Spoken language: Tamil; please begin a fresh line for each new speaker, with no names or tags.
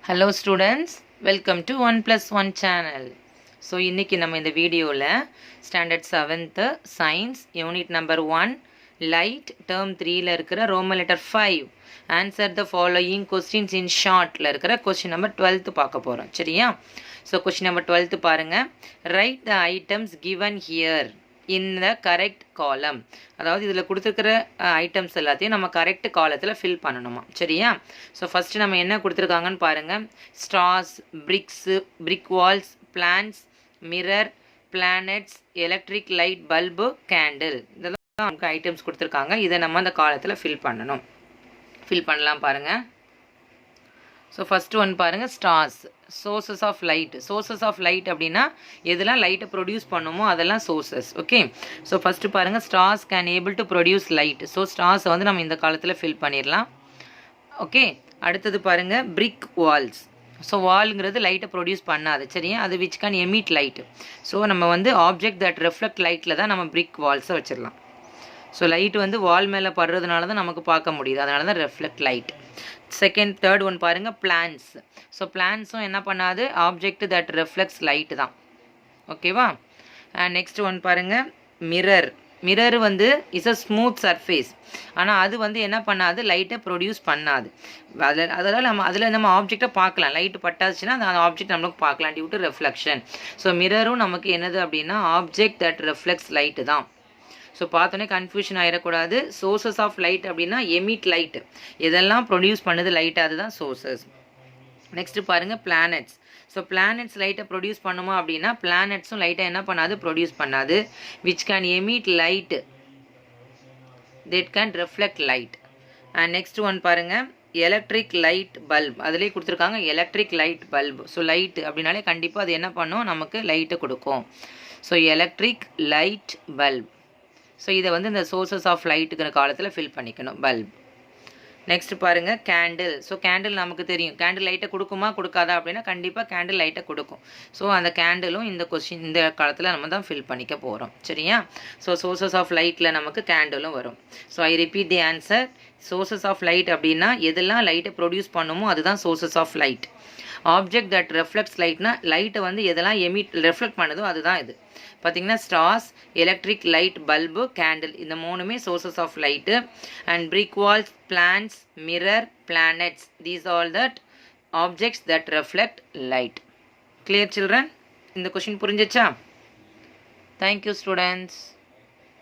Hello students, welcome to 1+1 channel. So இன்னைக்கு நம்ம இந்த வீடியோல standard 7th science unit number 1 light term 3ல இருக்கிற Roman letter 5 answer the following questions in ஷார்ட்ல இருக்கிற கொஸ்டின் நம்பர் 12 பார்க்க போறோம். சரியா? ஸோ கொஸ்டின் நம்பர் 12 பாருங்க. Right the items given here in the correct column. அதாவது இதில் கொடுத்துருக்கிற ஐட்டம்ஸ் எல்லாத்தையும் நம்ம கரெக்ட் காலத்தில் ஃபில் பண்ணணுமா. சரியா? ஸோ ஃபஸ்ட்டு நம்ம என்ன கொடுத்துருக்காங்கன்னு பாருங்கள். Stars, bricks, brick walls, plants, mirror, planets, electric light, bulb, candle, இதெல்லாம் நமக்கு ஐட்டம்ஸ் கொடுத்துருக்காங்க. இதை நம்ம அந்த காலத்தில் ஃபில் பண்ணணும். ஃபில் பண்ணலாம் பாருங்கள். ஸோ ஃபஸ்ட்டு ஒன் பாருங்கள், stars, sources of light. Sources of light அப்படின்னா எதெல்லாம் லைட்டை ப்ரொடியூஸ் பண்ணுமோ அதெல்லாம் சோர்சஸ். ஓகே, ஸோ ஃபஸ்ட்டு பாருங்கள், stars can able to produce light. So ஸ்டார்ஸை வந்து நம்ம இந்த காலத்தில் ஃபில் பண்ணிடலாம். ஓகே, அடுத்தது பாருங்கள், பிரிக் வால்ஸ். ஸோ வால்ங்கிறது லைட்டை ப்ரொடியூஸ் பண்ணாது. சரியா? அது which can emit light. So நம்ம வந்து ஆப்ஜெக்ட் தட் ரெஃப்ளெக்ட் லைட்டில் தான் நம்ம பிரிக் வால்ஸை வச்சிடலாம். ஸோ லைட் வந்து வால் மேலே படுறதுனால தான் நமக்கு பார்க்க முடியுது, அதனால தான் ரெஃப்ளெக்ட் லைட். தேர்ட் ஒன் பாருங்கள், பிளான்ஸ். ஸோ பிளான்ஸும் என்ன பண்ணாது, ஆப்ஜெக்ட் தட் ரெஃப்ளெக்ட்ஸ் லைட்டு தான். ஓகேவா? நெக்ஸ்ட் ஒன் பாருங்கள், மிரர். மிரர் வந்து இஸ் அ ஸ்மூத் சர்ஃபேஸ். ஆனால் அது வந்து என்ன பண்ணாது, லைட்டை ப்ரொடியூஸ் பண்ணாது. அதனால் நம்ம ஆப்ஜெக்டை பார்க்கலாம். லைட்டு பட்டாச்சுன்னா அந்த ஆப்ஜெக்ட் நம்மளுக்கு பார்க்கலாம் டியூ டு ரெஃப்ளெக்ஷன். ஸோ மிரரும் நமக்கு என்னது அப்படின்னா ஆப்ஜெக்ட் தட் ரெஃப்ளெக்ட்ஸ் லைட்டு தான். ஸோ பார்த்தோன்னே கன்ஃபியூஷன் ஆகிடக்கூடாது. சோர்சஸ் ஆஃப் லைட் அப்படின்னா எமிட் லைட், எதெல்லாம் ப்ரொடியூஸ் பண்ணுது லைட், அதுதான் சோர்சஸ். நெக்ஸ்ட்டு பாருங்கள், பிளானட்ஸ். ஸோ பிளானட்ஸ் லைட்டை ப்ரொடியூஸ் பண்ணுமா அப்படின்னா பிளானட்ஸும் லைட்டை என்ன பண்ணாது, ப்ரொடியூஸ் பண்ணாது. Which can emit light, that can reflect light. And next one பாருங்கள், எலக்ட்ரிக் லைட் பல்ப். அதிலே கொடுத்துருக்காங்க electric light bulb. So light அப்படின்னாலே கண்டிப்பாக அது என்ன பண்ணும், நமக்கு லைட்டை கொடுக்கும். So electric light bulb. So இதை வந்து இந்த சோர்சஸ் ஆஃப் லைட்டுங்கிற காலத்தில் ஃபில் பண்ணிக்கணும், பல்ப். நெக்ஸ்ட் பாருங்கள், கேண்டில். ஸோ கேண்டில் நமக்கு தெரியும், கேண்டில் லைட்டை கொடுக்குமா கொடுக்காதா அப்படின்னா கண்டிப்பாக கேண்டில் லைட்டை கொடுக்கும். ஸோ அந்த கேண்டிலும் இந்த காலத்தில் நம்ம தான் ஃபில் பண்ணிக்க போகிறோம். சரியா? ஸோ சோர்சஸ் ஆஃப் லைட்டில் நமக்கு கேண்டிலும் வரும். So I repeat the answer. Sources of light அப்படின்னா எதெல்லாம் லைட்டை ப்ரொடியூஸ் பண்ணுமோ அதுதான் sources of light. Object that reflects லைட்னா லைட்டை வந்து எதெல்லாம் ரெஃப்ளெக்ட் பண்ணுதோ அதுதான் இது. பார்த்தீங்கன்னா stars, electric light, bulb, candle, இந்த மூணுமே sources of light. And brick walls, plants, mirror, planets, these all that objects that reflect light. Clear children? இந்த கொஷின் புரிஞ்சிச்சா? Thank you students.